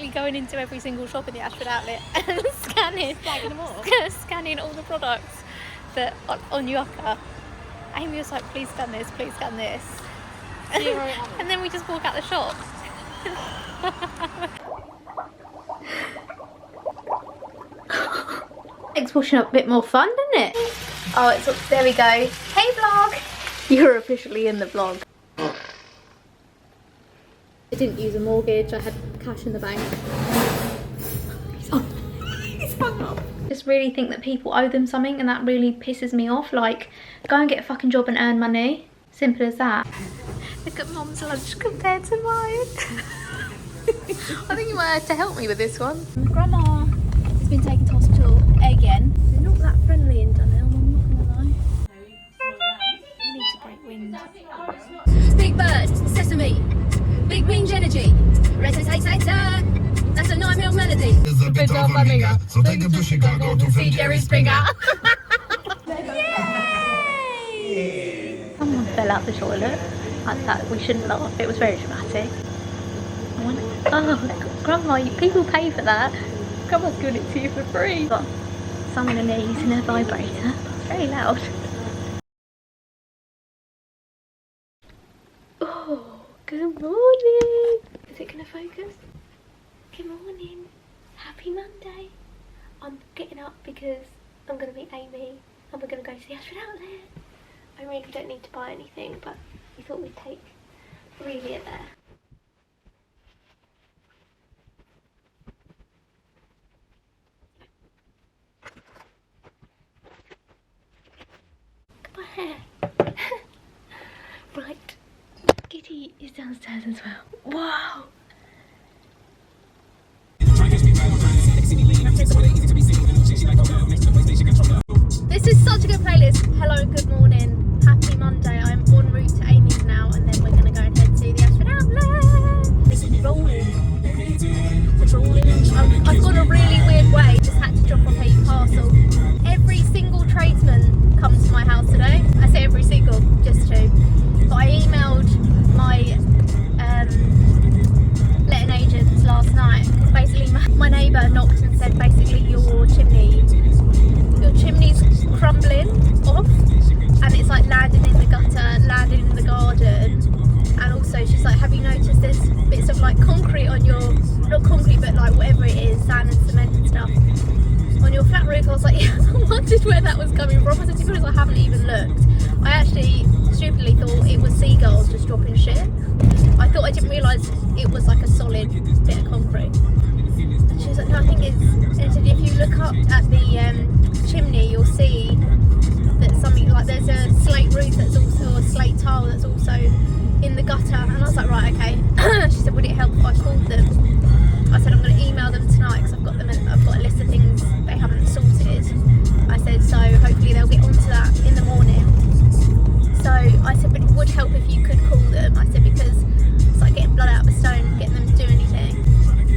literally going into every single shop in the Ashford outlet and scanning all the products that on Wkly. Amy was like, please scan this, please scan this. And then we just walk out the shop. Makes washing up a bit more fun, doesn't it? Oh, there we go. Hey vlog! You're officially in the vlog. I didn't use a mortgage, I had cash in the bank. He's hung up. Just really think that people owe them something, and that really pisses me off. Like, go and get a fucking job and earn money. Simple as that. Look at Mum's lunch compared to mine. I think you might have to help me with this one. Grandma has been taken to hospital again. They're not that friendly in Dunhill, I'm not gonna lie. I need to break wind. Big bird, sesame, big range energy, rat-a-tat-tat-tat. That's a 9mm melody. It's a bit of a nigga, so take him to Chicago to see Jerry Springer. Yay! Someone fell out the toilet. Like that, we shouldn't laugh, it was very dramatic. Oh, Grandma, people pay for that. Grandma's doing it to you for free. Got someone in there using her vibrator. It's very loud. Oh, good morning. Is it going to focus? Good morning. Happy Monday. I'm getting up because I'm going to meet Amy and we're going to go to the Ashford outlet. I really don't need to buy anything, but we thought we'd take Aurelia there. Look at my hair. Right, Giddy is downstairs as well. Wow! This is such a good playlist. Hello, good morning. Happy Monday. I'm en route to Amy's now, and then we're going to go and head to the Ashford outlet. This is rolling. I've gone a really weird way. Just had to drop off a parcel. Every single tradesman comes to my house today. I say every single, just two. But I emailed my letting agents last night. Basically, my neighbour knocked and said, basically, your chimney's crumbling off, and it's like landing in the gutter, landing in the garden. And also she's like, have you noticed there's bits of like concrete on your, not concrete but like whatever it is, sand and cement and stuff on your flat roof? I was like, yeah, I wondered where that was coming from. I said, to be honest, I haven't even looked. I actually stupidly thought it was seagulls just dropping shit. I didn't realise it was like a solid bit of concrete. And she was like, no, I think it's, and I said, if you look up at the chimney, you'll see that something like there's a slate roof that's also a slate tile that's also in the gutter. And I was like, right, okay. She said, would it help if I called them? I said, I'm going to email them tonight because I've got a list of things they haven't sorted. I said, so hopefully they'll get onto that in the morning. So I said, but it would help if you could call them. I said, because it's like getting blood out of a stone, getting them to do anything.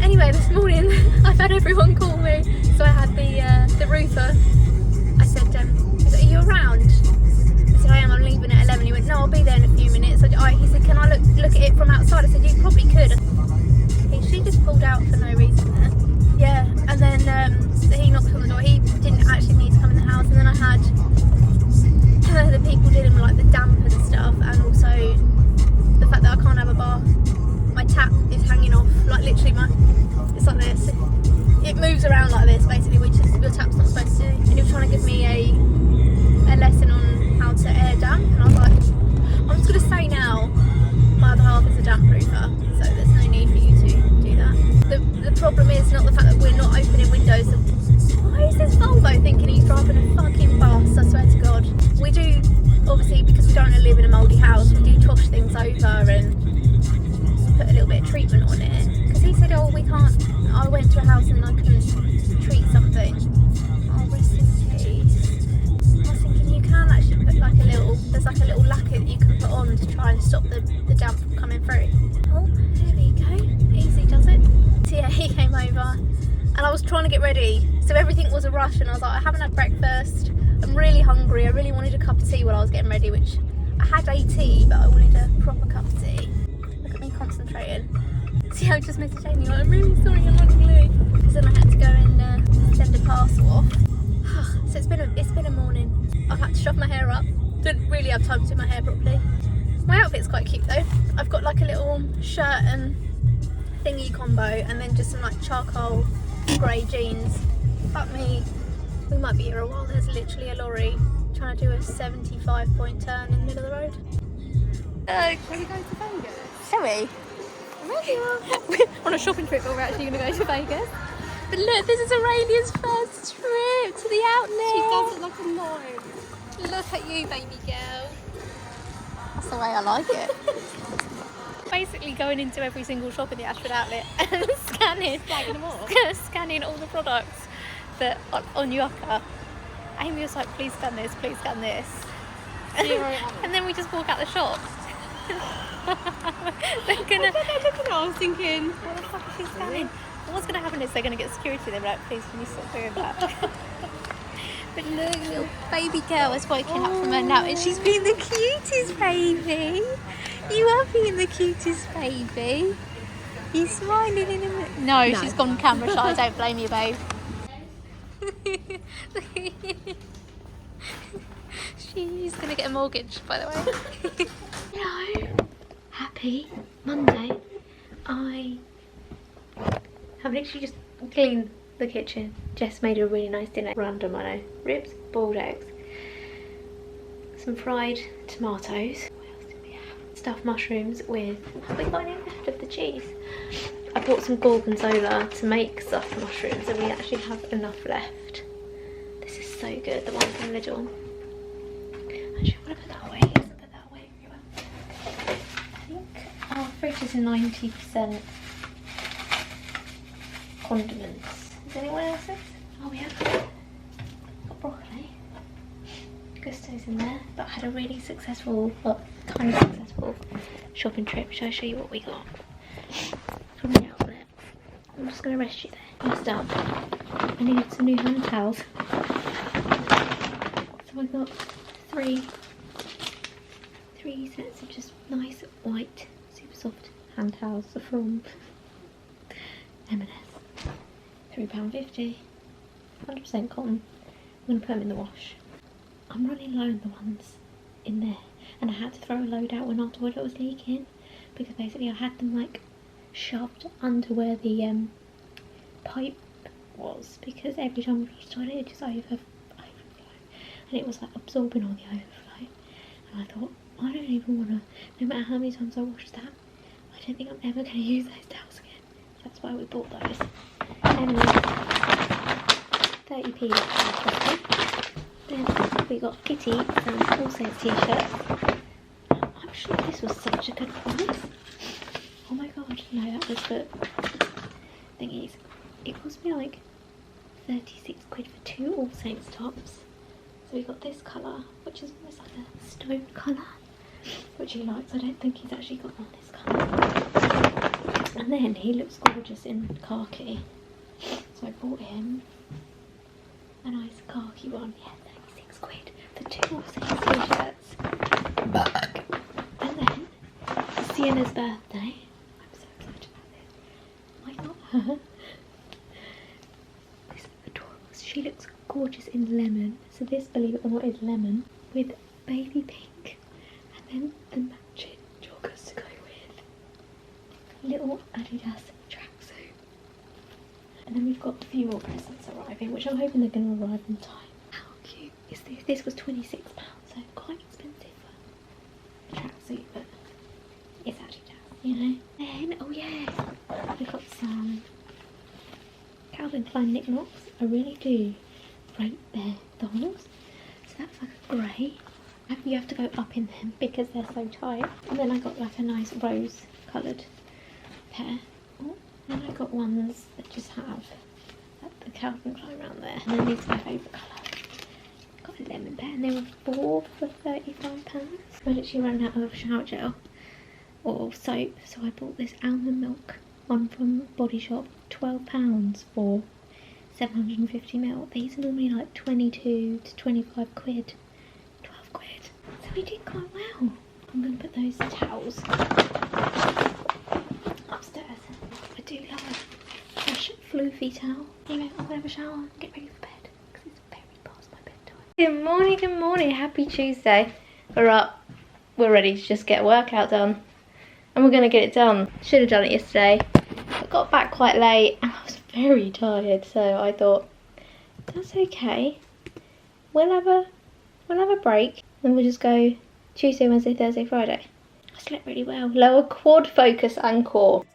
Anyway, this morning I've had everyone call me. So I had the roofer. I said, are you around? I said, I am, I'm leaving at 11. He went, no, I'll be there in a few minutes. He said, can I look at it from outside? I said, you probably could. She just pulled out for no reason there. Yeah, and then he knocked on the door. He didn't actually need to come in the house. And then I had the people dealing with like the damp and stuff, and also the fact that I can't have a bath. My tap is hanging off, like literally it's like this. It moves around like this basically, which is your tap's not supposed to do. And he was trying to give me a lesson on how to air damp, and I was like, I'm just going to say now, my other half is a damp proofer, so there's no need for you to do that. The problem is not the fact that we're not opening windows. Why is this Volvo thinking he's driving a fucking bus? I swear to God. We do, obviously, because we don't want to live in a mouldy house, we do tosh things over and put a little bit of treatment on it. Because he said, oh, we can't, I went to a house and I couldn't treat something. Oh, rest in peace. I was thinking you can actually put like there's like a little lacquer that you can put on to try and stop the damp from coming through. Oh, there we go. Easy does it. So yeah, he came over and I was trying to get ready. So everything was a rush and I was like, I haven't had breakfast. I'm really hungry. I really wanted a cup of tea while I was getting ready, which I had a tea, but I wanted a proper cup of tea. Look at me concentrating. See, I just messaged Amy, like, I'm really sorry I'm running late. Because then I had to go and send a parcel off. So it's been a morning. I've had to shove my hair up. Didn't really have time to do my hair properly. My outfit's quite cute though. I've got like a little shirt and thingy combo, and then just some like charcoal grey jeans. Fuck me, we might be here a while. There's literally a lorry trying to do a 75-point turn in the middle of the road. We're going to Vegas. Shall we? We're on a shopping trip, but we're actually going to go to Vegas. But look, this is Aurelia's first trip to the outlet. She does it like a nine. Look at you, baby girl. That's the way I like it. Basically going into every single shop in the Ashford outlet and scanning all the products that on Yucca. Amy was like, please scan this, please scan this. And then we just walk out the shop. I was thinking, what the fuck is she scanning? What's going to happen is they're going to get security. They're like, please, can you stop doing that? But look, little baby girl is waking up from her nap, and she's being the cutest baby. You are being the cutest baby. You're smiling in a minute. No, she's gone camera shy. Don't blame you, babe. She's going to get a mortgage, by the way. Hello. Happy Monday. I have literally just cleaned the kitchen. Jess made a really nice dinner. Random, I know. Ribs, boiled eggs, some fried tomatoes. What else did we have? Stuffed mushrooms with... Have we got any left of the cheese? I bought some gorgonzola to make stuffed mushrooms, and we actually have enough left. This is so good, the one from Lidl. Actually, I'm going to put that away. Let's put that away everywhere. I think our fridge is 90% condiments. Is anyone else's? Oh, we have got broccoli. Gusto's in there, but I had a really successful, well, kind of successful shopping trip. Shall I show you what we got from the outlet? I'm just going to rest you there. First up, I needed some new hand towels. So I got three sets of just nice white, super soft hand towels from M&S. £3.50, 100% cotton. I'm going to put them in the wash. I'm running low on the ones in there, and I had to throw a load out when our toilet was leaking, because basically I had them like shoved under where the pipe was, because every time we flushed the toilet it just overflow, and it was like absorbing all the overflow, and I thought, I don't even want to, no matter how many times I wash that, I don't think I'm ever going to use those towels again. That's why we bought those. Anyway, 30p. Then we got Kitty and also a t-shirt. I'm sure this was such a good price. Oh my god, no, that was the thingies. It cost me like 36 quid for 2 All Saints tops. So we got this colour, which is almost like a stone colour, which he likes. I don't think he's actually got on this colour. And then he looks gorgeous in khaki. So I bought him a nice khaki one. Yeah, 36 quid for 2 All Saints t-shirts. And then it's Sienna's birthday. I'm so excited about this. I got her this adorable. She looks gorgeous in lemon. So this, believe it or not, is lemon with baby pink, and then the matching joggers to go with. Little Adidas tracksuit. And then we've got a few more presents arriving, which I'm hoping they're going to arrive in time. How cute is this? This was £26, so quite expensive for a tracksuit, but it's Adidas, you know. Then, oh yeah, we got some Calvin Klein knickknacks. I really do rate their thongs. So that's like a grey. You have to go up in them because they're so tight. And then I got like a nice rose coloured pair. Oh, and I got ones that just have the Calvin Klein around there. And then these are my favourite colour. Got a lemon pair, and they were 4 for £35. I literally ran out of shower gel or soap, so I bought this almond milk one from Body Shop, £12 for 750ml. These are normally like 22 to 25 quid. 12 quid. So we did quite well. I'm going to put those towels upstairs. comfy towel. Anyway, I'm gonna have a shower and get ready for bed because it's very past my bedtime. Good morning, happy Tuesday. We're up, we're ready to just get a workout done. And we're gonna get it done. Should have done it yesterday. I got back quite late and I was very tired, so I thought, that's okay. We'll have a break. Then we'll just go Tuesday, Wednesday, Thursday, Friday. I slept really well. Lower quad focus and core.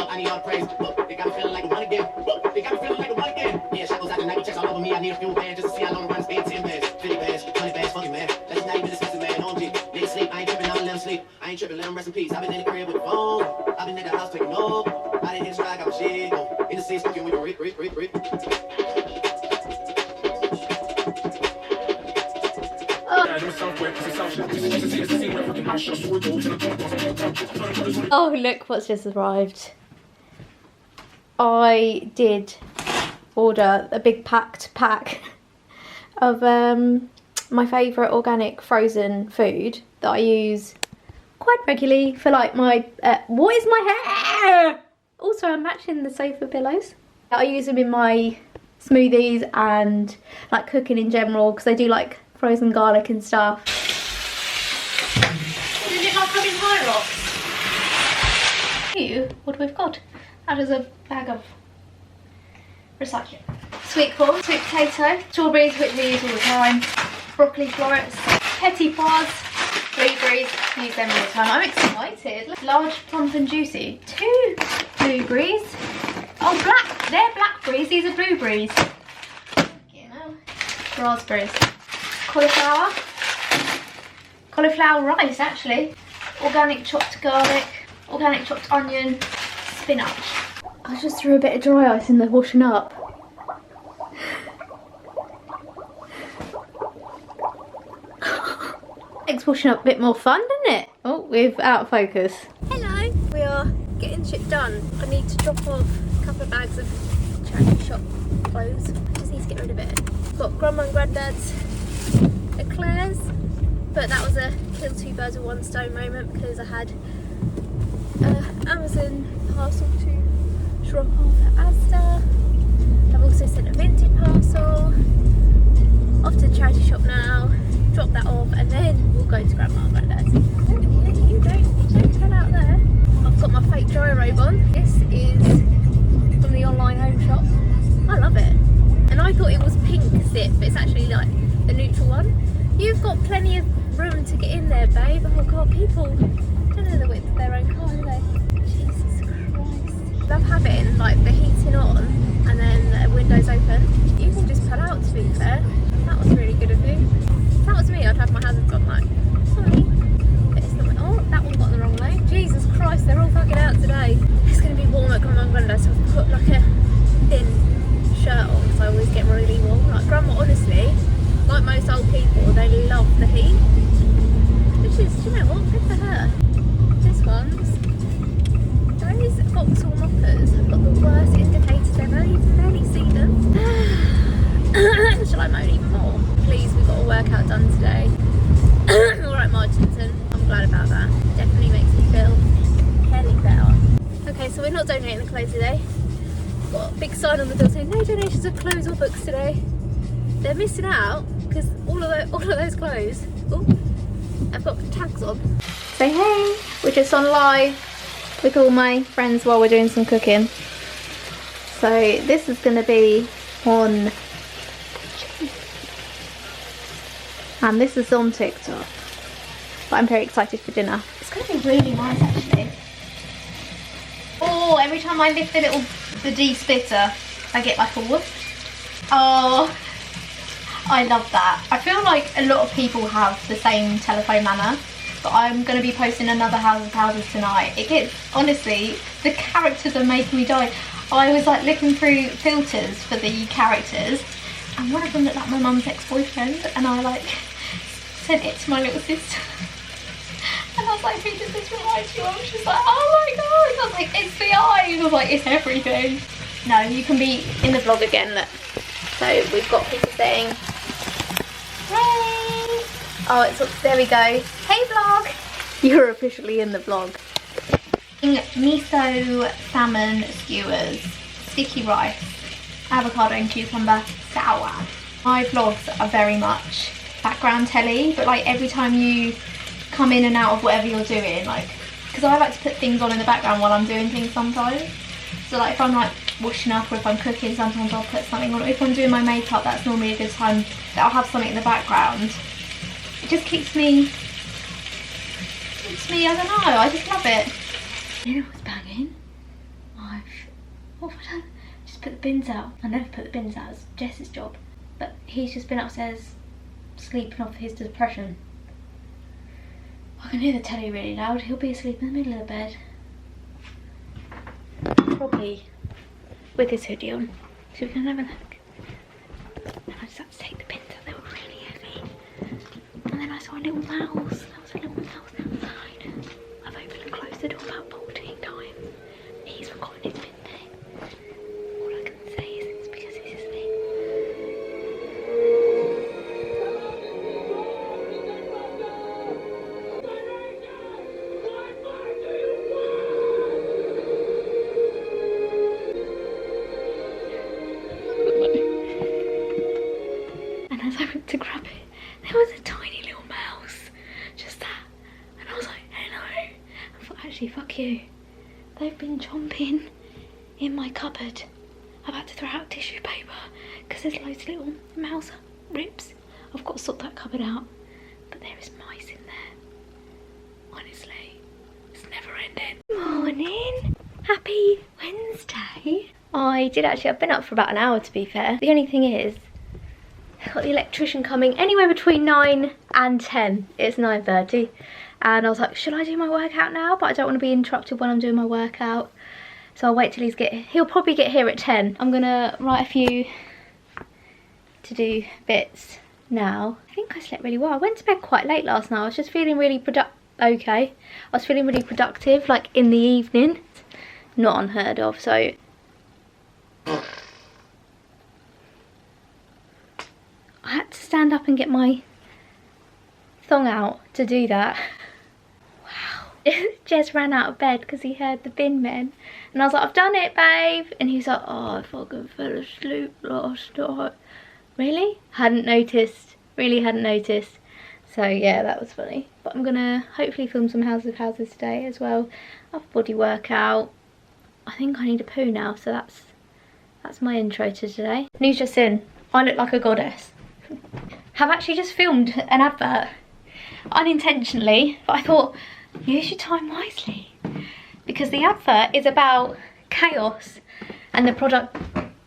I need all the praise. They got me feeling like a one again. They got me feeling like a one again. Yeah, shackles out the night, checks all over me. I need a few bands just to see how long the run stay. 10 bands, 50 bands, 20 bands, fuck it, man. Let's not even discuss it, man. On G. Nigga sleep, I ain't tripping, I'ma let him sleep. I ain't tripping, let him rest in peace. I've been in the crib with the phone. I've been in the house taking over. I didn't hit stride, got my shit on. In the scene, smoking with a rip. Oh, look what's just arrived. I did order a big packed pack of my favourite organic frozen food that I use quite regularly for like my what is my hair? Also, I'm matching the sofa pillows. I use them in my smoothies and like cooking in general because I do like frozen garlic and stuff. Did it not come in high rocks? What we've got? That is a bag of recycling. Sweet corn, sweet potato, strawberries which we use all the time, broccoli florets, petit pois, blueberries, use them all the time. I'm excited. Look, large, plump and juicy. 2 blueberries. Oh, black. They're blackberries. These are blueberries. You know. Raspberries. Cauliflower rice actually. Organic chopped garlic. Organic chopped onion. Spinach. I just threw a bit of dry ice in the washing up. Makes washing up a bit more fun, doesn't it? Oh, we're out of focus. Hello. We are getting shit done. I need to drop off a couple of bags of charity shop clothes. I just need to get rid of it. Got Grandma and Granddad's eclairs, but that was a kill 2 birds with 1 stone moment because I had Amazon parcel to drop off at Asda. I've also sent a Vinted parcel off to the charity shop now, drop that off, and then we'll go to Grandma and Granddad's. You don't head out there. I've got my fake dry robe on. This is from the online home shop. I love it. And I thought it was pink zip, but it's actually like the neutral one. You've got plenty of room to get in there, babe. Oh god, people don't know the width of their own car, do they? Jesus Christ. Love having like the heating on and then the windows open. You can just pull out, to be fair. That was really good of you. If that was me, I'd have my hazards on like, sorry. But it's not. Oh, that one got the wrong way. Jesus Christ, they're all fucking out today. It's going to be warm at Grandma and Granddad, so I've put like a thin shirt on because I always get really warm. Like Grandma, honestly, like most old people, they love the heat. Which is, do you know what? Good for her. This one's, those Vauxhall moppers have got the worst indicators ever. You can barely see them. Shall I moan even more? Please, we've got a workout done today. Alright, Martinson. I'm glad about that. Definitely makes me feel hella better. Okay, so we're not donating the clothes today. Got a big sign on the door saying no donations of clothes or books today. They're missing out because all of those clothes, I've got tags on. Say hey, we're just on live with all my friends while we're doing some cooking. So this is going to be on, and this is on TikTok. But I'm very excited for dinner. It's going to be really nice actually. Oh, every time I lift the de-splitter, I get like a whoop. Oh, I love that. I feel like a lot of people have the same telephone manner, but I'm going to be posting another House of Houses tonight. It gets, honestly, the characters are making me die. I was like looking through filters for the characters And one of them looked like my mum's ex-boyfriend, and I like sent it to my little sister. And I was like, who did this remind you of? She's like, oh my god. I was like, it's the eyes. I was like, it's everything. No, you can be in the vlog again, look. So we've got people saying, hey. Oh, there we go. Hey vlog. You're officially in the vlog. Miso salmon skewers, sticky rice, avocado and cucumber salad. My vlogs are very much background telly, but like every time you come in and out of whatever you're doing, like, because I like to put things on in the background while I'm doing things sometimes. So like if I'm like washing up or if I'm cooking, sometimes I'll put something on. If I'm doing my makeup, that's normally a good time that I'll have something in the background. It just keeps me, I don't know, I just love it. You know what's banging? What have I done? Just put the bins out. I never put the bins out, it's Jess's job. But he's just been upstairs sleeping off his depression. I can hear the telly really loud. He'll be asleep in the middle of the bed. Probably with his hoodie on. So we can have a look. And I just had to take the bins out, they were really heavy. And then I saw a little mouse. There was a little mouse outside. I've opened and closed the door about 14 times. He's forgotten his bin there. All I can say is it's because he's asleep. And as I went to grab it, there was a tiny little mouse. Just that. And I was like, hello. I thought, actually, fuck you. They've been chomping in my cupboard. I've had to throw out tissue paper because there's loads of little mouse rips. I've got to sort that cupboard out. But there is mice in there. Honestly, it's never ending. Morning. Happy Wednesday. I've been up for about an hour to be fair. The only thing is, I've got the electrician coming anywhere between 9 and 10. It's 9:30. And I was like, should I do my workout now? But I don't want to be interrupted when I'm doing my workout. So I'll wait till he'll probably get here at 10. I'm gonna write a few to-do bits now. I think I slept really well. I went to bed quite late last night. I was just feeling really I was feeling really productive, like in the evening. Not unheard of, so. I had to stand up and get my thong out to do that. Jez ran out of bed because he heard the bin men, and I was like, I've done it, babe, and he's like, oh, I fucking fell asleep last night. Really? Really hadn't noticed. So yeah, that was funny. But I'm gonna hopefully film some House of Houses today as well. I have a body workout. I think I need a poo now, so that's my intro to today. News just in, I look like a goddess. Have actually just filmed an advert unintentionally, but I thought, use your time wisely, because the advert is about chaos and the product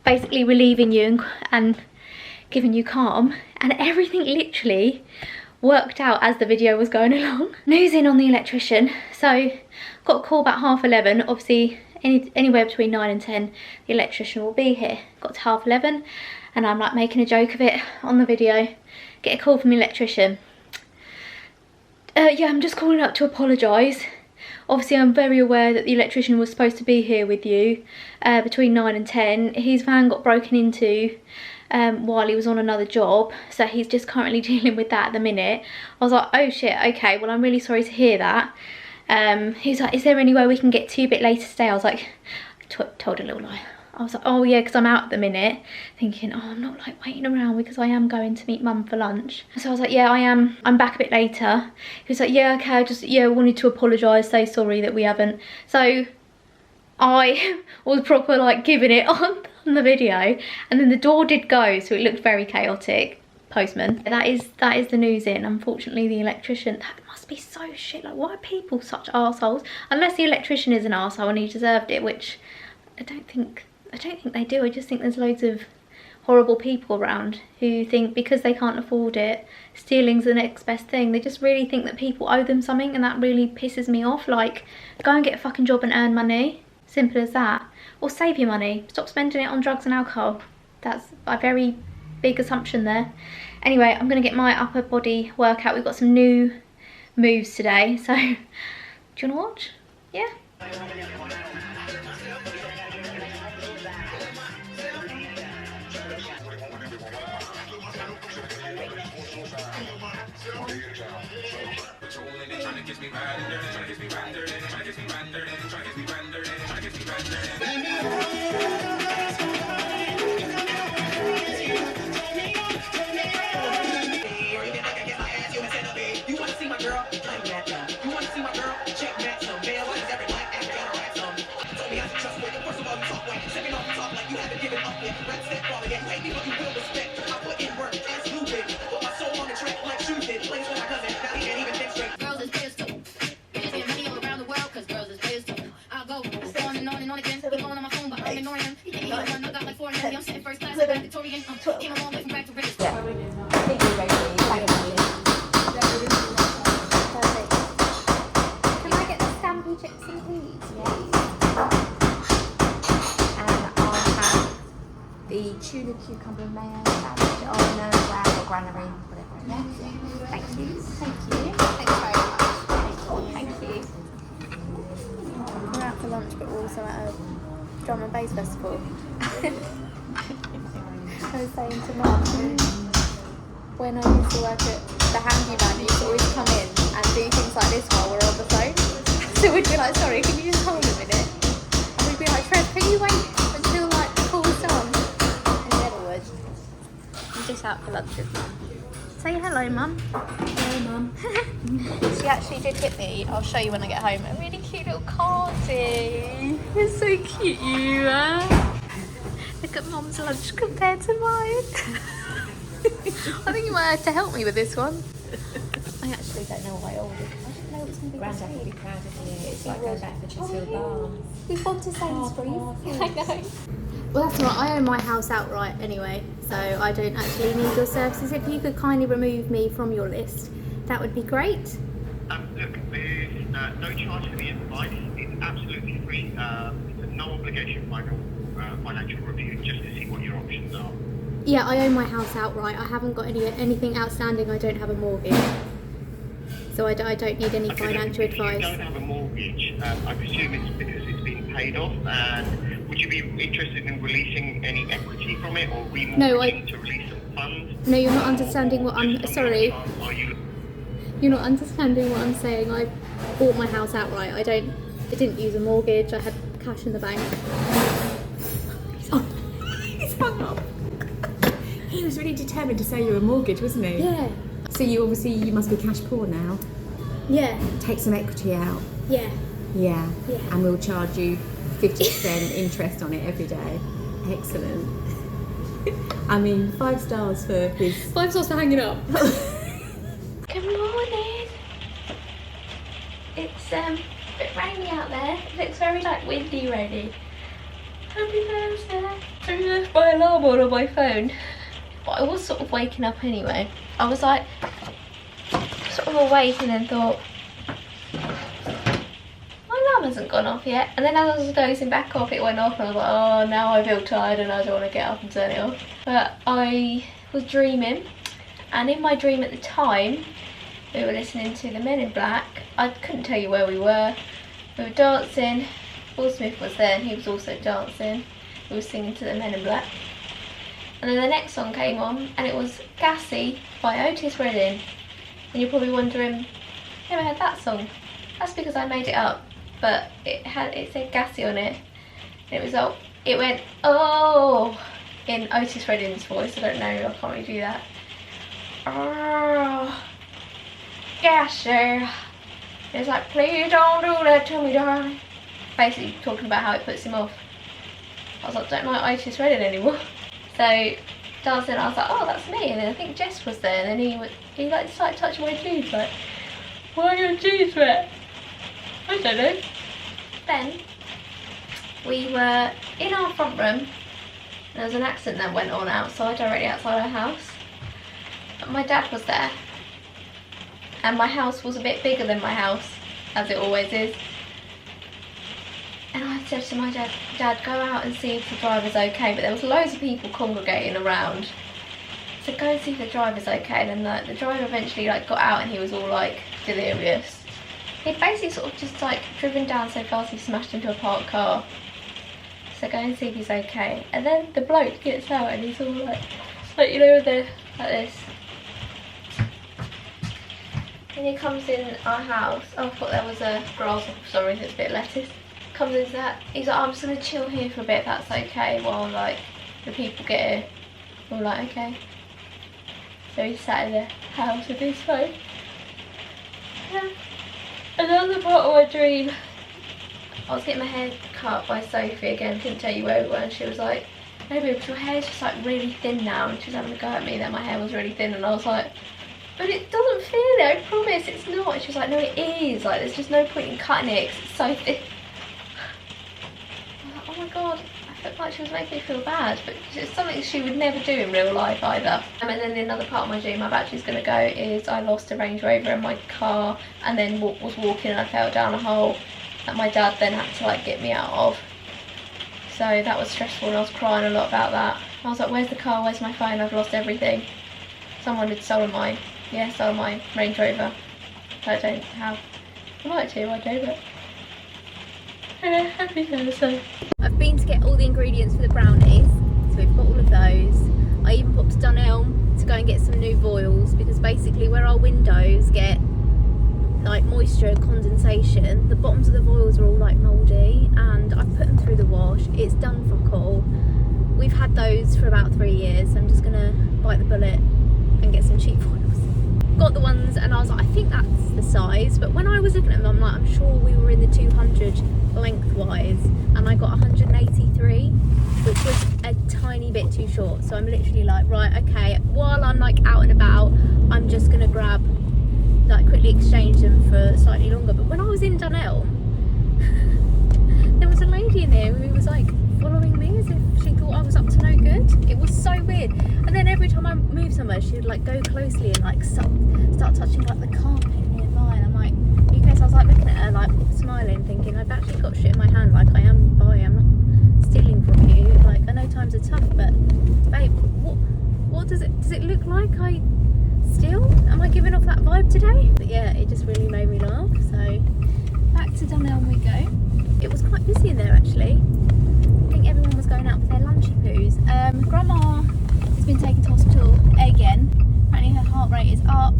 basically relieving you and giving you calm, and everything literally worked out as the video was going along. News in on the electrician. So got a call about 11:30. Obviously anywhere between 9 and 10 the electrician will be here. Got to 11:30 and I'm like making a joke of it on the video. Get a call from the electrician. Yeah, I'm just calling up to apologise. Obviously I'm very aware that the electrician was supposed to be here with you between 9 and 10. His van got broken into while he was on another job, so he's just currently dealing with that at the minute. I was like, oh shit, okay, well I'm really sorry to hear that. He's like, is there any way we can get to you a bit later today? I was like, told a little lie. I was like, oh yeah, because I'm out at the minute, thinking, oh, I'm not like waiting around because I am going to meet mum for lunch. So I was like, yeah, I am. I'm back a bit later. He was like, yeah, okay, I just, yeah, wanted to apologise, say sorry that we haven't. So I was proper like giving it on the video, and then the door did go, so it looked very chaotic. Postman. That is the news in. Unfortunately, the electrician, that must be so shit. Like, why are people such arseholes? Unless the electrician is an arsehole and he deserved it, which I don't think they do. I just think there's loads of horrible people around who think because they can't afford it, stealing's the next best thing. They just really think that people owe them something, and that really pisses me off. Like, go and get a fucking job and earn money. Simple as that. Or save your money. Stop spending it on drugs and alcohol. That's a very big assumption there. Anyway, I'm gonna get my upper body workout. We've got some new moves today, so do you wanna watch? Yeah. Tuna cucumber mayo sandwich on ground or granary, whatever. Yeah. Thank you. Thank you. Thanks very much. Thank you. We're out for lunch, but we're also at a drum and bass festival. I was saying to Mum, when I used to work at the handyman, you used to always come in and do things like this while we're on the phone. So we'd be like, sorry, can you just hold a minute? And we'd be like, Fred, can you wait until like the call's done? I'm just out for lunch with Mum. Say hello, Mum. Hello, Mum. She actually did hit me, I'll show you when I get home, a really cute little cardie. It's so cute, you are. Look at Mum's lunch compared to mine. I think you might have to help me with this one. I actually don't know what I ordered. I didn't know it was going to be Grandad would be proud of you. It's like going back to Chesterfield Bar. We've gone to Sainsbury's. I know. Well, that's all right. I own my house outright anyway, so I don't actually need your services. If you could kindly remove me from your list, that would be great. Look, there's no charge for the advice. It's absolutely free. It's a no obligation financial review just to see what your options are. Yeah, I own my house outright. I haven't got anything outstanding. I don't have a mortgage, so I don't need any financial advice. If you don't have a mortgage, I presume it's because it's been paid off. And would you be interested in releasing any equity from it, or remortgaging to release some funds? No, you're not understanding what I'm. Sorry. You're not understanding what I'm saying. I bought my house outright. I didn't use a mortgage. I had cash in the bank. He's hung up. He was really determined to sell you a mortgage, wasn't he? Yeah. So you must be cash poor now. Yeah. Take some equity out. Yeah. Yeah. Yeah. And we'll charge you 50% interest on it every day. Excellent. I mean, 5 stars for his... 5 stars for hanging up. Good morning. It's a bit rainy out there. It looks very like windy rainy. Happy Thursday. I left my alarm on my phone. But I was sort of waking up anyway. I was like sort of awake and then thought, my alarm hasn't gone off yet. And then as I was dozing back off, it went off and I was like, oh, now I feel tired and I don't want to get up and turn it off. But I was dreaming, and in my dream at the time, we were listening to the Men in Black. I couldn't tell you where we were. We were dancing. Paul Smith was there and he was also dancing. We were singing to the Men in Black. And then the next song came on and it was Gassy by Otis Redding. And you're probably wondering, never heard that song. That's because I made it up, but it said Gassy on it. And it went, oh, in Otis Redding's voice. I don't know, I can't really do that. Oh, Gassy. It's like, please don't do that to me, darling. Basically talking about how it puts him off. I was like, don't like Otis Redding anymore. So dancing, I was like, oh, that's me. And then I think Jess was there, and then he like started touching my jeans, like, why are your jeans wet? I don't know. Then we were in our front room, and there was an accident that went on outside, directly outside our house. But my dad was there, and my house was a bit bigger than my house, as it always is. And I said to my dad, go out and see if the driver's okay. But there was loads of people congregating around. to go and see if the driver's okay, and then the driver eventually like got out and he was all like delirious. He'd basically sort of just like driven down so fast he smashed into a parked car. So go and see if he's okay. And then the bloke gets out and he's all like you know, like this. And he comes in our house. Oh, I thought there was a grass. Sorry, there's a bit of lettuce. Comes in that. He's like, I'm just gonna chill here for a bit. That's okay. While like the people get here. We're like, okay. So he sat in the house with his phone. Yeah. Another part of my dream. I was getting my hair cut by Sophie again. Couldn't tell you where we were. And she was like, no, but your hair's just like really thin now. And she was having a go at me that my hair was really thin. And I was like, but it doesn't feel it, I promise, it's not. And she was like, no, it is. Like, there's just no point in cutting it because it's so thin. I was like, oh my god, I felt like she was making me feel bad, but it's something she would never do in real life either. And then another part of my dream I'm actually going to go is I lost a Range Rover in my car and then was walking and I fell down a hole that my dad then had to like get me out of. So that was stressful and I was crying a lot about that. I was like, where's the car, where's my phone, I've lost everything. Someone had stolen mine. Yeah, sold my Range Rover. I don't have. I might do, I do, but happy Thursday. I've been to get all the ingredients for the brownies, so we've got all of those. I even popped to Dunelm to go and get some new voiles because basically where our windows get like moisture and condensation, the bottoms of the voiles are all like mouldy, and I've put them through the wash. It's done fuck all. We've had those for about 3 years, so I'm just gonna bite the bullet and get some cheap voiles. Got the ones and I was like, I think that's the size, but when I was looking at them I'm like, I'm sure we were in the 200 lengthwise and I got 183, which was a tiny bit too short. So I'm literally like, right, okay, while I'm like out and about, I'm just gonna grab, like quickly exchange them for slightly longer. But when I was in Dunelm, there was a lady in there who was like following me as if she thought I was up to no good. It was so weird. And then every time I moved somewhere, she would like go closely and like start touching like the carpet nearby. And I'm like, because I was like looking at her, like smiling, thinking I've actually got shit in my hand. Like I am by, I'm not stealing from you. Like I know times are tough, but babe, what does it look like I steal? Am I giving off that vibe today? But yeah, it just really made me laugh. So back to Dunelm we go. It was quite busy in there actually. I think everyone was going out for their lunchy poos. Grandma has been taken to hospital again. Apparently her heart rate is up.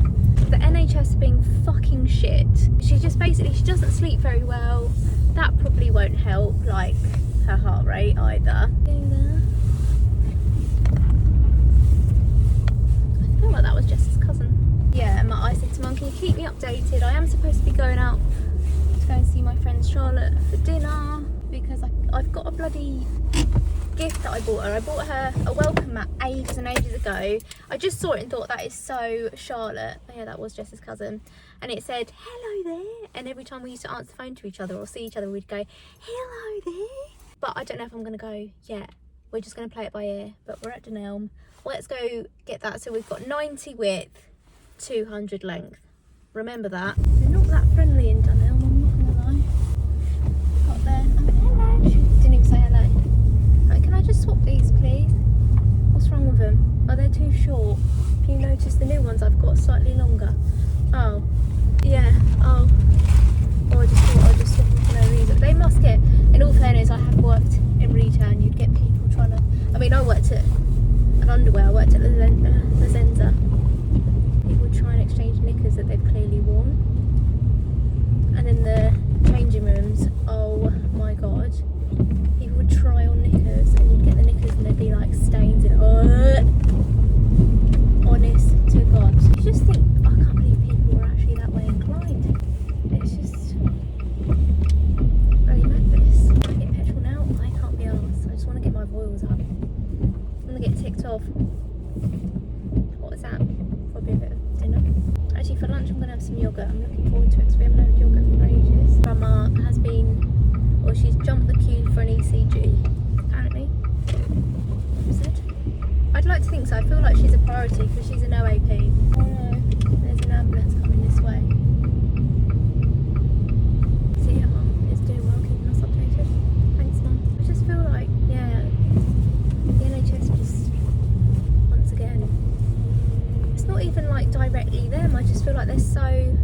The NHS are being fucking shit. She just basically, she doesn't sleep very well. That probably won't help, like her heart rate either. I feel like that was Jess's cousin. Yeah, and I said to Mum, can you keep me updated? I am supposed to be going out to go and see my friend Charlotte for dinner because I've got a bloody gift that I bought her. I bought her a welcome mat ages and ages ago. I just saw it and thought that is so Charlotte. Oh, yeah, that was Jess's cousin. And it said, hello there. And every time we used to answer the phone to each other or see each other, we'd go, hello there. But I don't know if I'm going to go yet. We're just going to play it by ear. But we're at Dunelm. Let's go get that. So we've got 90 width, 200 length. Remember that. They're not that friendly in Dunelm, I'm not going to lie. Got there. I went, hello. Didn't even say hello. Right, can I just swap these, please? What's wrong with them? Are they too short? Can you notice the new ones I've got slightly longer? Oh. Yeah. Oh. Or I just thought I'd just swap them for no reason. They must get, in all fairness, I have worked in retail and you'd get people trying to, I mean, I worked at an underwear, I worked at Lazenza. People try and exchange knickers that they've clearly worn. And in the changing rooms, oh my god, people would try on knickers and you'd get the knickers and there'd be like stains in it. Honest to god. You just think, I can't believe people were actually that way inclined. It's just really madness. I get petrol now, I can't be arsed. I just want to get my voiles up. I want to get ticked off. What is that? Probably a bit of dinner. Actually for lunch I'm going to have some yoghurt. I'm looking forward to it because we haven't had yoghurt for ages. Grandma has been, well, she's jumped the queue for an ECG, apparently. Said. I'd like to think so. I feel like she's a priority because she's an OAP. Oh no, there's an ambulance coming this way. See ya, Mum. It's doing well, keeping us updated. Thanks, Mum. I just feel like, yeah, the NHS just, once again, directly them. I just feel like they're so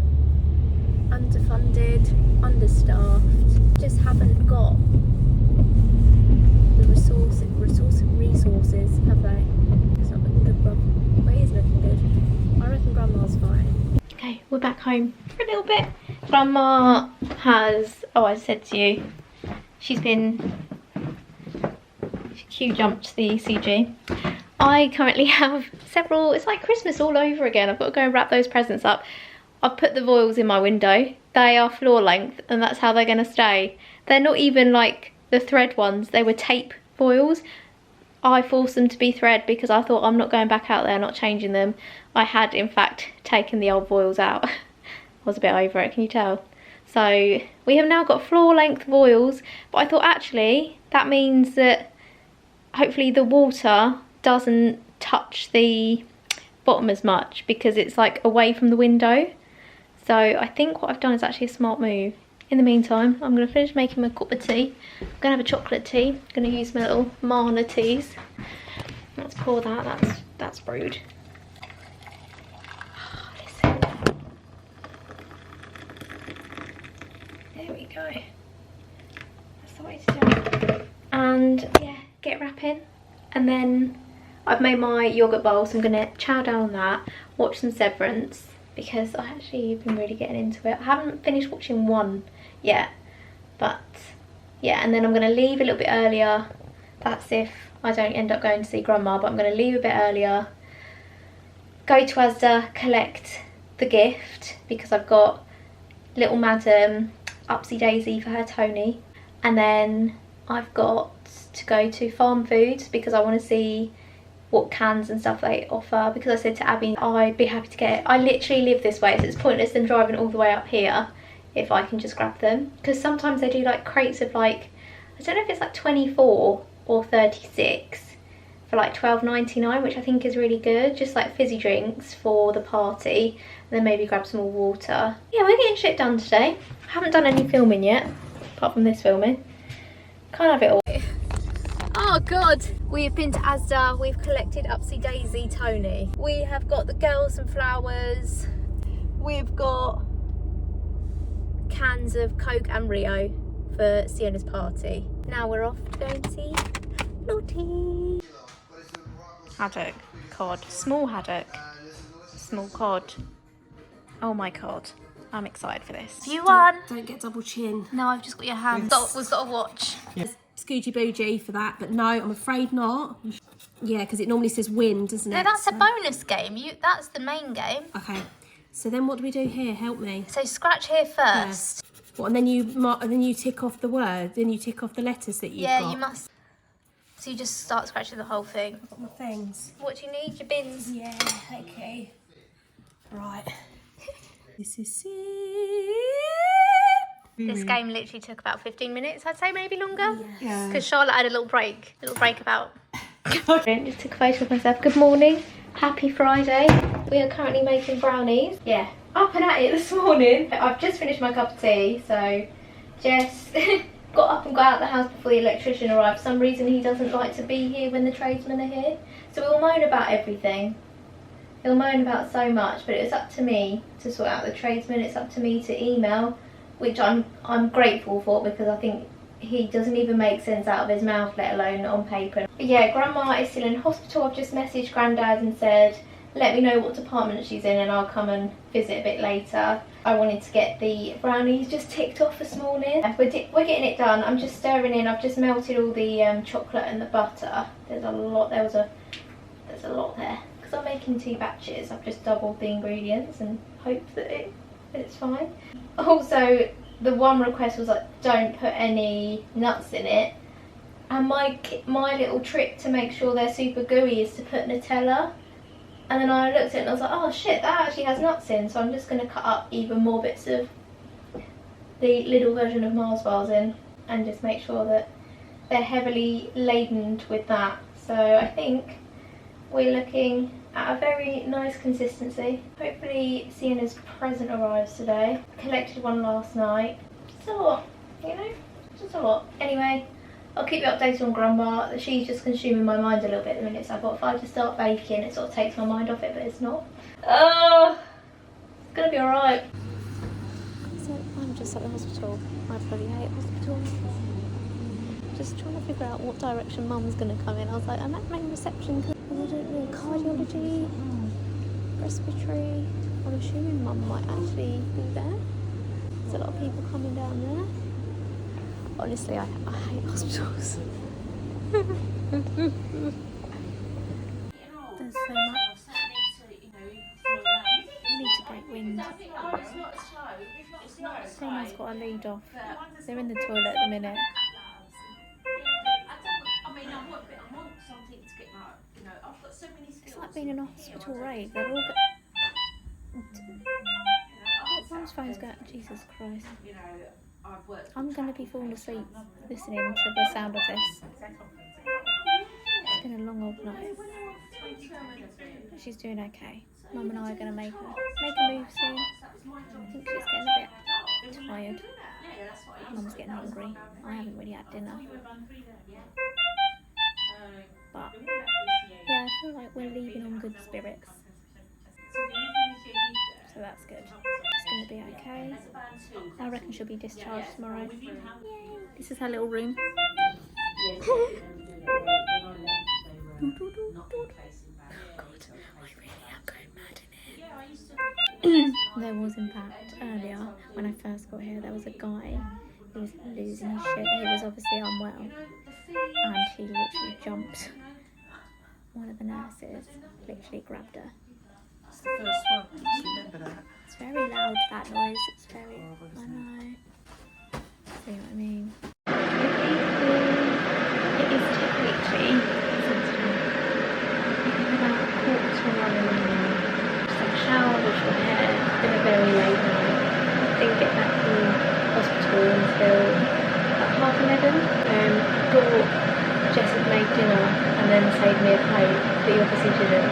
underfunded, understaffed, just haven't got the resources, have they? It's not looking good, Rob. Well, it is looking good. I reckon Grandma's fine. Okay, we're back home for a little bit. Grandma has, oh, I said to you, she's been queue jumped to the ECG. I currently have several, it's like Christmas all over again. I've got to go and wrap those presents up. I've put the voiles in my window. They are floor length and that's how they're going to stay. They're not even like the thread ones, they were tape voiles. I forced them to be thread because I thought I'm not going back out there, not changing them. I had in fact taken the old voiles out. I was a bit over it, can you tell? So we have now got floor length voiles, but I thought actually that means that hopefully the water doesn't touch the bottom as much because it's like away from the window. So I think what I've done is actually a smart move. In the meantime, I'm going to finish making my cup of tea. I'm going to have a chocolate tea. I'm going to use my little Mana teas. Let's pour that. That's brewed. Oh, listen. There we go. That's the way to do it. And yeah, get wrapping. And then I've made my yoghurt bowl, so I'm going to chow down on that, watch some Severance, because I actually been really getting into it. I haven't finished watching one yet, but yeah, and then I'm going to leave a little bit earlier. That's if I don't end up going to see Grandma, but I'm going to leave a bit earlier, go to Asda, collect the gift, because I've got little Madam Upsy Daisy for her Tony, and then I've got to go to Farm Foods because I want to see what cans and stuff they offer, because I said to Abby I'd be happy to get it. I literally live this way, so it's pointless them driving all the way up here if I can just grab them, because sometimes they do like crates of like, I don't know if it's like 24 or 36 for like $12.99, which I think is really good, just like fizzy drinks for the party, and then maybe grab some more water. Yeah, we're getting shit done today. I haven't done any filming yet, apart from this filming. Can't have it all. Oh god, we have been to Asda, we've collected Upsy Daisy Tony. We have got the girls some flowers. We've got cans of Coke and Rio for Sienna's party. Now we're off to go and see Lottie. Haddock, cod, small haddock, small cod. Oh my god, I'm excited for this. You won! Don't get double chin. No, I've just got your hand. We've got a watch. Yes. Scoogy boogie for that, but no, I'm afraid not. Yeah, because it normally says win, doesn't it? No, that's a bonus game. That's the main game. Okay. So then what do we do here? Help me. So scratch here first. Yeah. What, and then you tick off the word, then you tick off the letters that you've got. Yeah, you must. So you just start scratching the whole thing. I've got my things. What do you need? Your bins? Yeah, okay. Right. This is it. This game literally took about 15 minutes, I'd say, maybe longer. Yeah. Because Charlotte had a little break about. Just took a photo of myself. Good morning. Happy Friday. We are currently making brownies. Yeah, up and at it this morning. I've just finished my cup of tea, so just got up and got out the house before the electrician arrived. For some reason he doesn't like to be here when the tradesmen are here. So we'll moan about everything. He'll moan about so much, but it's up to me to sort out the tradesmen. It's up to me to email, which I'm grateful for, because I think he doesn't even make sense out of his mouth, let alone on paper. But yeah, Grandma is still in hospital. I've just messaged Grandad and said, let me know what department she's in and I'll come and visit a bit later. I wanted to get the brownies just ticked off this morning. We're getting it done. I'm just stirring in. I've just melted all the chocolate and the butter. There's a lot there. Because I'm making 2 batches. I've just doubled the ingredients and hoped that it's fine. Also, the one request was like, don't put any nuts in it. And my little trick to make sure they're super gooey is to put Nutella. And then I looked at it and I was like, oh shit, that actually has nuts in. So I'm just going to cut up even more bits of the little version of Mars bars in and just make sure that they're heavily laden with that. So I think we're looking at a very nice consistency. Hopefully Sienna's present arrives today. Collected one last night. Just a lot, you know? Just a lot. Anyway, I'll keep you updated on Grandma. She's just consuming my mind a little bit at the minute, so I thought if I just start baking, it sort of takes my mind off it, but it's not. Oh, it's gonna be alright. So I'm just at the hospital. I bloody hate hospital. Just trying to figure out what direction Mum's gonna come in. I was like, I'm at main reception because I don't know, cardiology, respiratory. I'm assuming Mum might actually be there. There's a lot of people coming down there. Honestly, I hate hospitals. There's so much. I need to break wind. Grandma's got a lead off. They're in the toilet at the minute. It's like being in a hospital rave. They're all Mum's phone's going. Jesus Christ. I'm going to be falling asleep listening to the sound of this. It's been a long old night. But she's doing okay. Mum and I are going to make a move soon. I think she's getting a bit tired. Mum's getting hungry. I haven't really had dinner. But yeah, I feel like we're leaving on good spirits. So that's good. It's going to be okay. I reckon she'll be discharged tomorrow. Yay! This is her little room. God, I really am going mad in here. There was, in fact, earlier when I first got here, there was a guy who was losing his shit. He was obviously unwell, and he literally jumped. One of the nurses literally grabbed her. It's the first one. Just remember that. It's very loud, that noise. It's very. I know. See what I mean? It is technically about 1:45 in the morning. Just had a shower, washed my hair. It's been a very late night. Didn't get back from hospital until about 11:30. Thought Jess had made dinner and then saved me a plate, but he obviously didn't.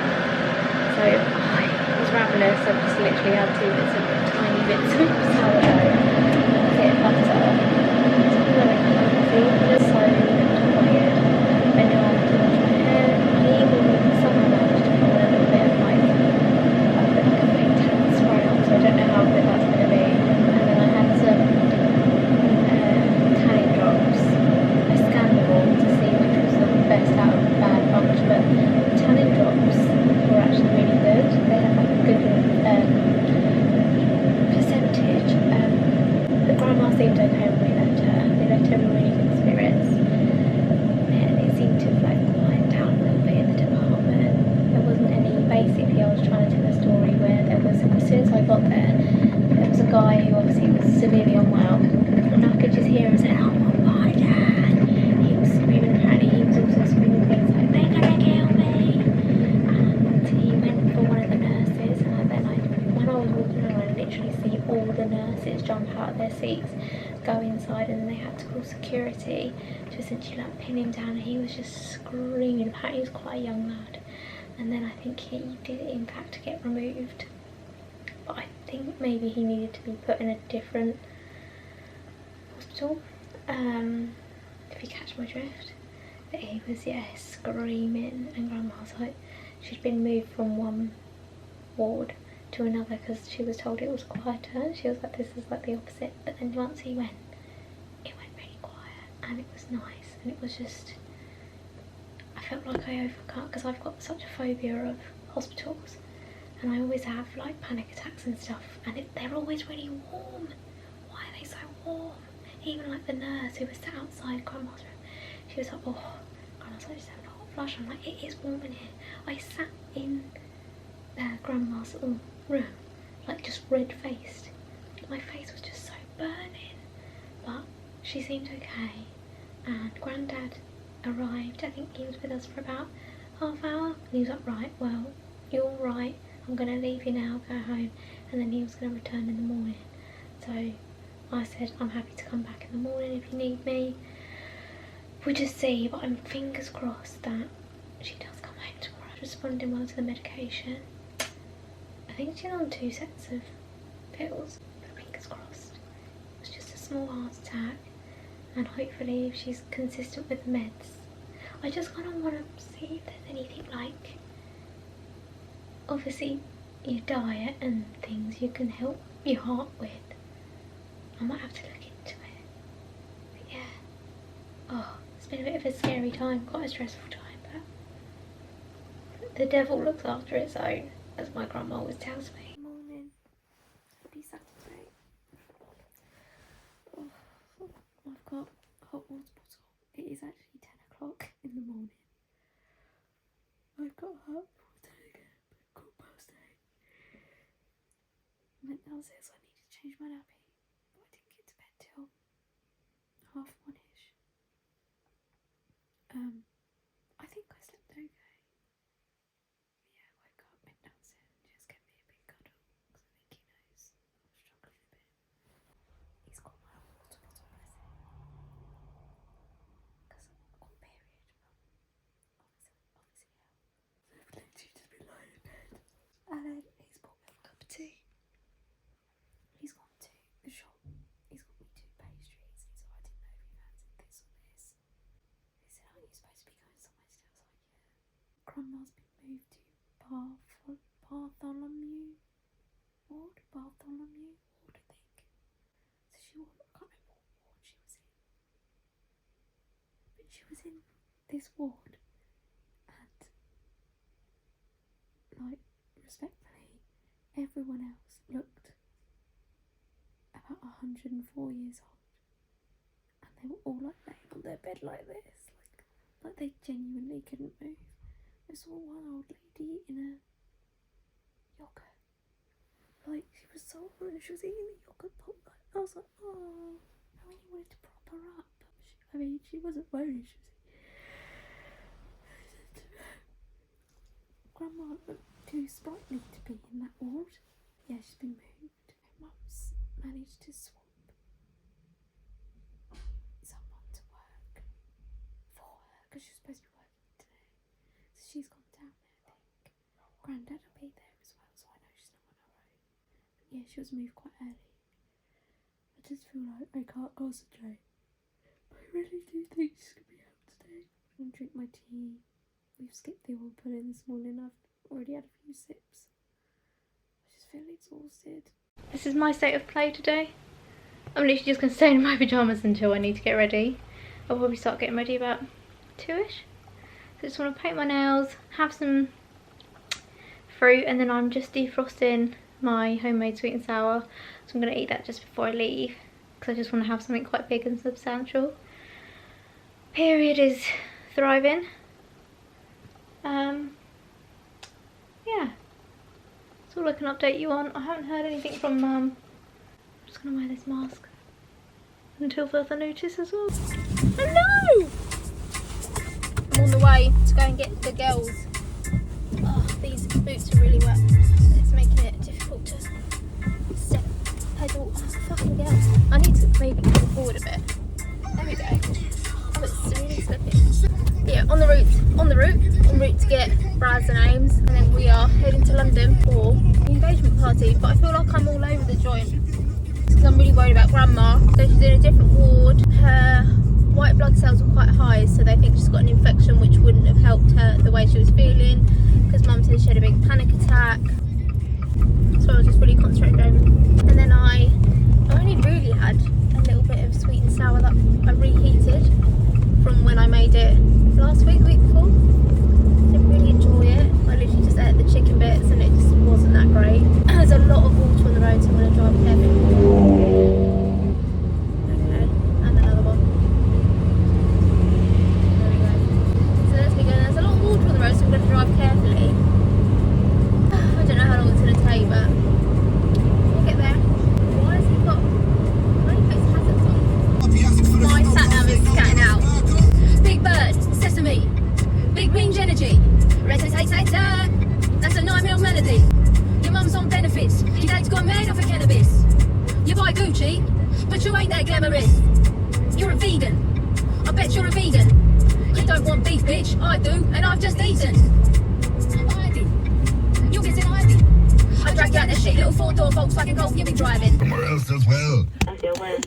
So I was ravenous. I've just literally had tiny bits of sourdough, a bit of butter. So when I come out of the office, so tired. Then I had to wash my hair. I even somehow managed to put a little bit of like a fake tan spray on, so I don't know how good that's going to be. And then I had some tanning drops. I scanned them all to see which was the best out of the bad bunch, but the tanning drops were actually really good. They had like a good percentage. The grandma seemed okay when we left her. We left her in really good spirits. And it seemed to have like quiet down a little bit in the department. There wasn't any, basically I was trying to tell a story where there was, as soon as I got there was a guy who obviously was severely unwell, and I could just hear him say, "Oh my dad." He was screaming, apparently he was also screaming things like, "They're gonna kill me." And he went for one of the nurses, and then when I was walking around, I literally see all the nurses jump out of their seats, go inside, and then they had to call security to essentially like pin him down, and he was just screaming. Apparently he was quite a young lad, and then I think he did in fact get removed, but I think maybe he needed to be put in a different hospital, if you catch my drift. But he was, yeah, screaming, and Grandma's like, she'd been moved from one ward to another because she was told it was quieter. She was like, this is like the opposite. But then once he went, it went really quiet, and it was nice, and it was just, I felt like I overcome, because I've got such a phobia of hospitals, and I always have like panic attacks and stuff, and they're always really warm. Why are they so warm? Even like the nurse who was sat outside Grandma's room, she was like, "Oh, Grandma's like, just having a hot flush." I'm like, it is warm in here. I sat in Grandma's little room, like just red faced. My face was just so burning, but she seemed okay. And Granddad arrived. I think he was with us for about half hour, and he was like, "Right, well, you're all right. I'm going to leave you now, go home." And then he was going to return in the morning. So I said, "I'm happy to come back in the morning if you need me. We'll just see," but I'm fingers crossed that she does come home tomorrow. Responding well to the medication. I think she's on 2 sets of pills, but fingers crossed. It was just a small heart attack, and hopefully if she's consistent with the meds. I just kind of want to see if there's anything like, obviously your diet and things you can help your heart with. I might have to look into it. But yeah, oh, it's been a bit of a scary time, quite a stressful time, but the devil looks after its own, as my grandma always tells me. Morning, happy Saturday. Oh, I've got a hot water bottle. It is actually 10 o'clock in the morning. I've got hot water again, but 8:15. I went downstairs, so I need to change my nappy, but I didn't get to bed till 1:30ish. I think I slept okay. But yeah, I woke up, went downstairs and just gave me a big cuddle, because I think he knows I'm struggling a bit. He's got my water bottle, bless him. Because I've got a period, but obviously yeah. So I've literally just been lying in bed. And then he's bought me a cup of tea. He's gone to the shop. He's got me 2 pastries. So I didn't know if he fancied this or this. He said, aren't you supposed to be going somewhere today? I was like, yeah. Grandma's been moved to Bartholomew Ward, I think. So she was, I can't remember what ward she was in. But she was in this ward, and like, respectfully, everyone else looked about 104 years old, and they were all like laying on their bed like this, like they genuinely couldn't move. I saw one old lady in a yogurt, like she was so old and she was eating the yogurt pot. Like, I was like, oh, I really wanted to prop her up. She wasn't worried. She was. Grandma looked too sprightly to be in that ward. Yeah, she's been moved. Mum's managed to swap someone to work for her, because she's supposed to be working today. So she's gone down there, I think. Granddad will be there as well, so I know she's not on her own. But yeah, she was moved quite early. I just feel like I can't concentrate. But I really do think she's going to be out today. I'm going to drink my tea. We've skipped the oil pudding this morning. I've already had a few sips. I just feel exhausted. This is my state of play today. I'm literally just going to stay in my pyjamas until I need to get ready. I'll probably start getting ready about 2ish. So I just want to paint my nails, have some fruit, and then I'm just defrosting my homemade sweet and sour. So I'm going to eat that just before I leave, because I just want to have something quite big and substantial. Period is thriving. Yeah, that's all I can update you on. I haven't heard anything from Mum. I'm just going to wear this mask until further notice as well. Hello! I'm on the way to go and get the girls. Oh, these boots are really wet. It's making it difficult to step, pedal. Oh, fucking girls. I need to maybe come forward a bit. There we go. Oh, it's really slippy. Yeah, en route to get Brad's and Ames, and then we are heading to London for the engagement party. But I feel like I'm all over the joint because I'm really worried about Grandma. So she's in a different ward. Her white blood cells were quite high, so they think she's got an infection, which wouldn't have helped her the way she was feeling, because Mum said she had a big panic attack. So I was just really concentrated over. And then I only really had a little bit of sweet and sour that I reheated from when I made it last week before. Didn't really enjoy it. I literally just ate the chicken bits and it just wasn't that great. There's a lot of water on the road, so I'm going to drive carefully. Okay, and another one. There we go. So that's me going. There's a lot of water on the road, so I'm going to drive carefully. I don't know how long it's going to take, but we'll get there. Why has he got raincoat hazards on? My sat nav is scatting out. Big bird, sesame, big winged energy, rat-a-tat-tat-tat. That's a 9 mil melody. Your mum's on benefits, your dad's gone mad off of cannabis. You buy Gucci, but you ain't that glamorous. You're a vegan, I bet you're a vegan. You don't want beef, bitch, I do, and I've just eaten. You're getting ivy. I dragged out that shit little 4-door Volkswagen Golf you've been driving. Somewhere else as well. I feel well.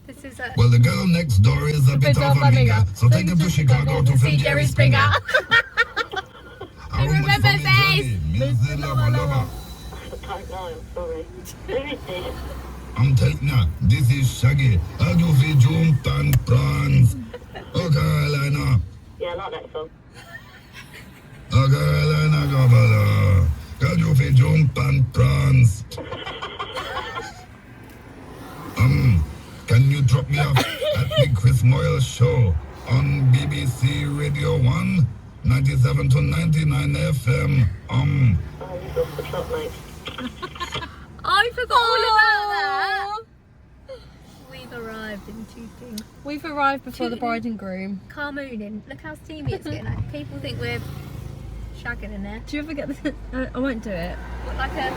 This is Well, the girl next door is a bit of a minger, so take him to Chicago to film Jerry Springer. I remember this! Mr. Lover Lover. I'm telling ya, this is Shaggy. How do you jump and prawns? Oh, Carolina. Yeah, I like that song. Oh, Carolina, Governor. How do you jump and prawns? Can you drop me off at the Chris Moyle show on BBC Radio 1, 97 to 99 FM? Oh, you've lost the plot, mate. I forgot all about that. We've arrived in Tooting. We've arrived before the bride and groom. Car mooning. Look how steamy it's getting. Like, people think we're shagging in there. Do you ever get the... I won't do it. What, like a...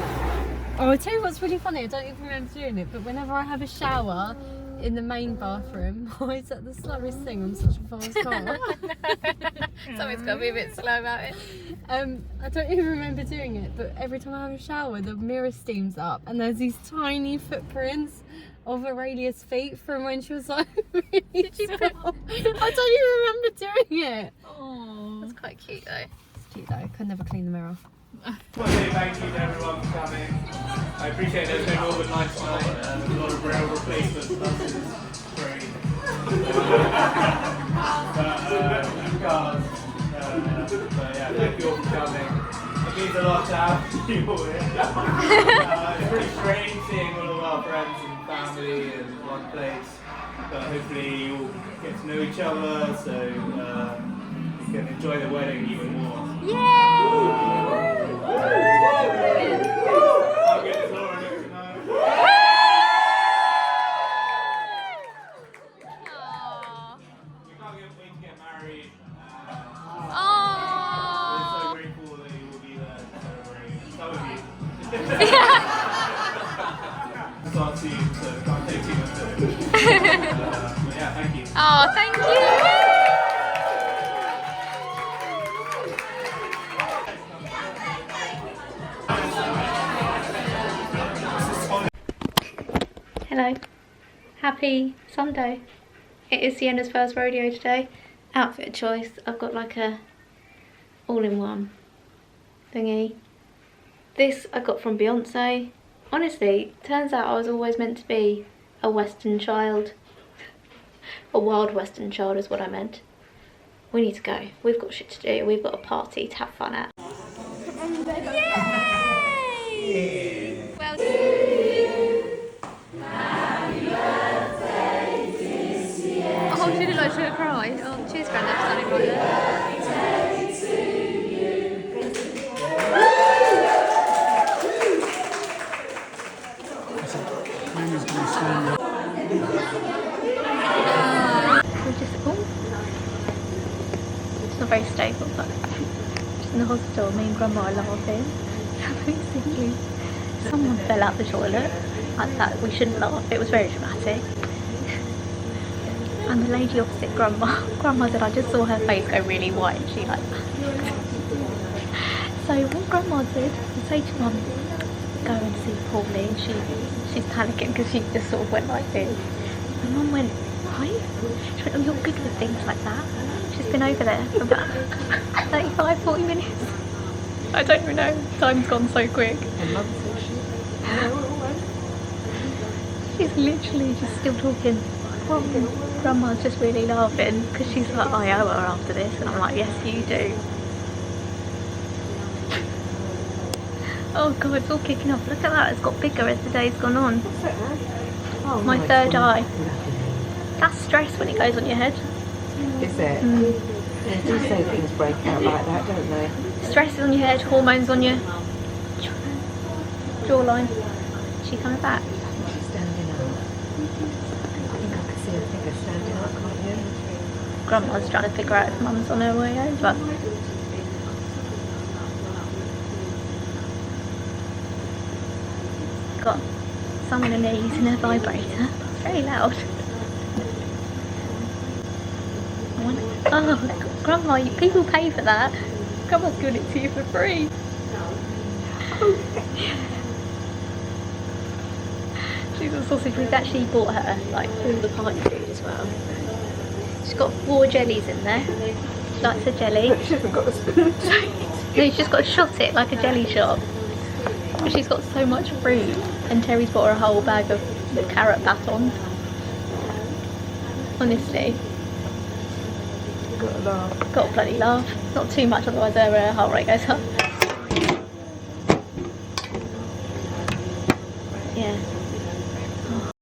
Oh, I'll tell you what's really funny. I don't even remember doing it, but whenever I have a shower in the main bathroom, I always at the slowest thing on such a fast car. Something's got to be a bit slow about it. I don't even remember doing it, but every time I have a shower, the mirror steams up, and there's these tiny footprints of Aurelia's feet from when she was like really small. I don't even remember doing it. Oh, that's quite cute though. It's cute though. Could never clean the mirror. I want to say thank you to everyone for coming. I appreciate there's no Northern Lights tonight. There's a lot of rail replacement buses. Great. Cars. But yeah, thank you all for coming. It means a lot to have you all here. It's pretty strange seeing all of our friends and family in one place. But hopefully you all get to know each other so you can enjoy the wedding even more. I'll get Laura next tonight. We can't wait to get married. We're so grateful that you will be there to celebrate. Some of you. Start to you, so can't take too much of it. But yeah, thank you. Oh, thank you. Hello, happy Sunday. It is Sienna's first rodeo today. Outfit choice, I've got like a all-in-one thingy. This I got from Beyonce. Honestly, turns out I was always meant to be a Western child. A wild Western child is what I meant. We need to go. We've got shit to do. We've got a party to have fun at. Yay! Well done. Oh, she did like she would cry. Oh, cheers, Grandad, for standing right there. It's not very stable, but just in the hospital, me and Grandma are laughing. Basically, someone fell out the toilet. Like that, we shouldn't laugh. It was very dramatic. And the lady opposite Grandma said, I just saw her face go really white and she like so what Grandma did was say to Mum, go and see Paulie, and she's panicking because she just sort of went like this. And Mum went, right? She went, oh, you're good with things like that. She's been over there for about 35-40 minutes. I don't even know, time's gone so quick. And Mum said She's literally just still talking. Well, Grandma's just really laughing because she's like, I owe her after this, and I'm like, yes you do. Oh god, it's all kicking off. Look at that, it's got bigger as the day's gone on. oh, My third eye. That's stress when it goes on your head. Is it? They do say things break out like that, don't they? Stress is on your head, hormones on your jawline. Is she coming back? She's standing up. I think I can see her figure standing up, can't you? Grandma's trying to figure out if Mum's on her way over. Got someone in there using her vibrator. It's very loud. Oh, Grandma, people pay for that. Grandma's giving it to you for free. She's got sausage. We've actually bought her like all the party food as well. She's got 4 jellies in there. She likes a jelly. She hasn't got a spoon. No, she's just got to shot it like a jelly shot. She's got so much fruit, and Terry's bought her a whole bag of the carrot batons. Honestly. Got a laugh. Got a bloody laugh. Not too much, otherwise her heart rate goes up.